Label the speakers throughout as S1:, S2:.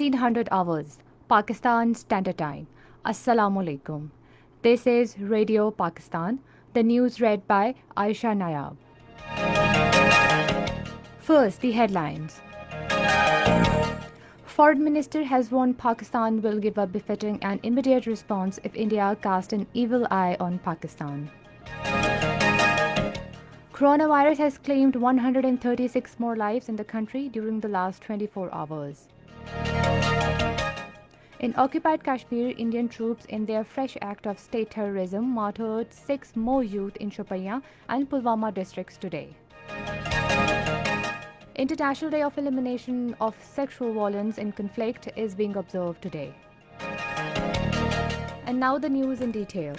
S1: 1900 hours, Pakistan Standard Time. Assalamu alaikum. This is Radio Pakistan. The news read by Aisha Nayab. First, the headlines. Foreign Minister has warned Pakistan will give a befitting and immediate response if India casts an evil eye on Pakistan. Coronavirus has claimed 136 more lives in the country during the last 24 hours. In occupied Kashmir, Indian troops, in their fresh act of state terrorism, martyred 6 more youth in Shopaya and Pulwama districts today. International Day of Elimination of Sexual Violence in Conflict is being observed today. And now the news in detail.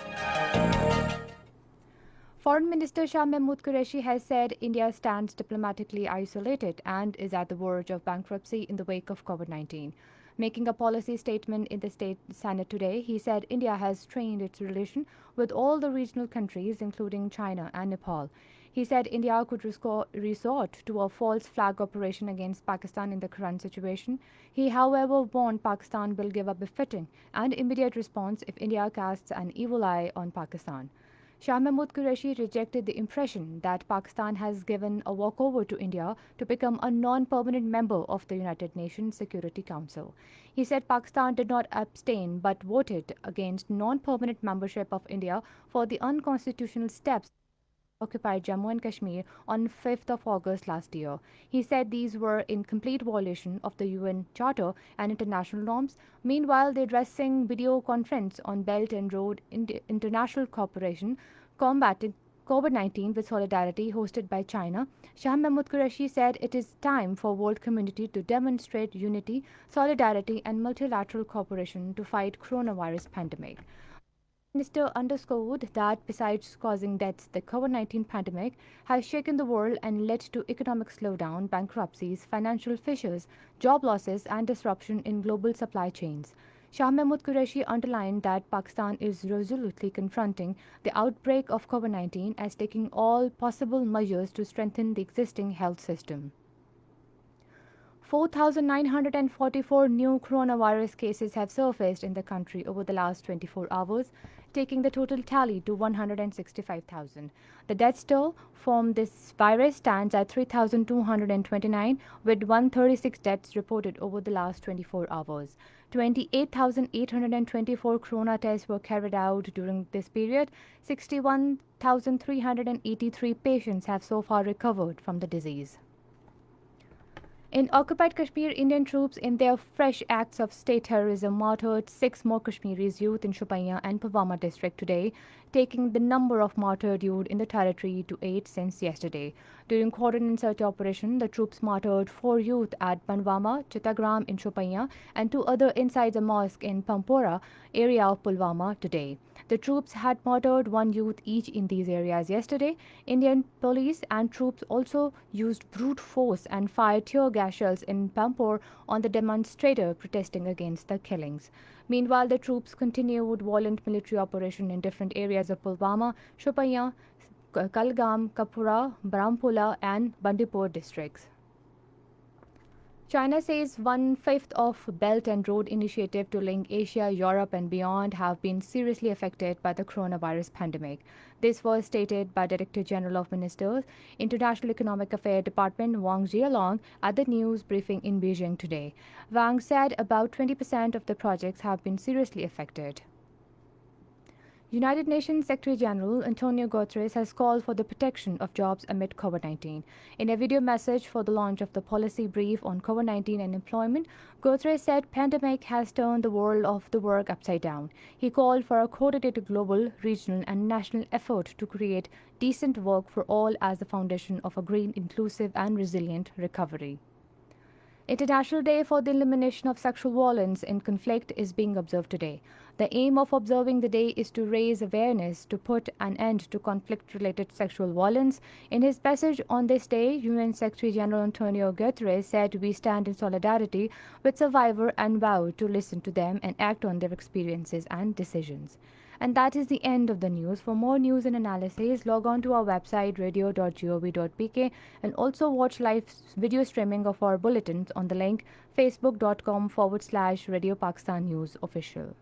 S1: Foreign Minister Shah Mahmood Qureshi has said India stands diplomatically isolated and is at the verge of bankruptcy in the wake of COVID-19. Making a policy statement in the State Senate today, he said India has strained its relation with all the regional countries, including China and Nepal. He said India could resort to a false flag operation against Pakistan in the current situation. He, however, warned Pakistan will give a befitting and immediate response if India casts an evil eye on Pakistan. Shah Mahmood Qureshi rejected the impression that Pakistan has given a walkover to India to become a non-permanent member of the United Nations Security Council. He said Pakistan did not abstain but voted against non-permanent membership of India for the unconstitutional steps occupied Jammu and Kashmir on 5th of August last year. He said these were in complete violation of the UN Charter and international norms. Meanwhile, the addressing video conference on Belt and Road International Cooperation combating COVID-19 with solidarity hosted by China, Shah Mahmood Qureshi said it is time for world community to demonstrate unity, solidarity and multilateral cooperation to fight coronavirus pandemic. Minister underscored that besides causing deaths, the COVID-19 pandemic has shaken the world and led to economic slowdown, bankruptcies, financial fissures, job losses and disruption in global supply chains. Shah Mahmood Qureshi underlined that Pakistan is resolutely confronting the outbreak of COVID-19 as taking all possible measures to strengthen the existing health system. 4,944 new coronavirus cases have surfaced in the country over the last 24 hours, taking the total tally to 165,000. The death toll from this virus stands at 3,229, with 136 deaths reported over the last 24 hours. 28,824 corona tests were carried out during this period. 61,383 patients have so far recovered from the disease. In occupied Kashmir, Indian troops, in their fresh acts of state terrorism, martyred 6 more Kashmiris youth in Shopaya and Pulwama district today, taking the number of martyred youth in the territory to 8 since yesterday. During cordon and search operation, the troops martyred 4 youth at Banwama, Chittagram in Shopaya, and 2 other inside a mosque in Pampora area of Pulwama today. The troops had martyred 1 youth each in these areas yesterday. Indian police and troops also used brute force and fired tear gas shells in Pampore on the demonstrator protesting against the killings. Meanwhile, the troops continued violent military operation in different areas of Pulwama, Shopaya, Kalgam, Kapura, Barampula and Bandipur districts. China says 1/5 of Belt and Road Initiative to link Asia, Europe and beyond have been seriously affected by the coronavirus pandemic. This was stated by Director General of Ministers, International Economic Affairs Department Wang Jialong at the news briefing in Beijing today. Wang said about 20% of the projects have been seriously affected. United Nations Secretary General Antonio Guterres has called for the protection of jobs amid COVID-19. In a video message for the launch of the policy brief on COVID-19 and employment, Guterres said pandemic has turned the world of the work upside down. He called for a coordinated global, regional and national effort to create decent work for all as the foundation of a green, inclusive and resilient recovery. International Day for the Elimination of Sexual Violence in Conflict is being observed today. The aim of observing the day is to raise awareness to put an end to conflict-related sexual violence. In his message on this day, UN Secretary General Antonio Guterres said we stand in solidarity with survivors and vow to listen to them and act on their experiences and decisions. And that is the end of the news. For more news and analysis, log on to our website radio.gov.pk and also watch live video streaming of our bulletins on the link facebook.com/Radio Pakistan News Official.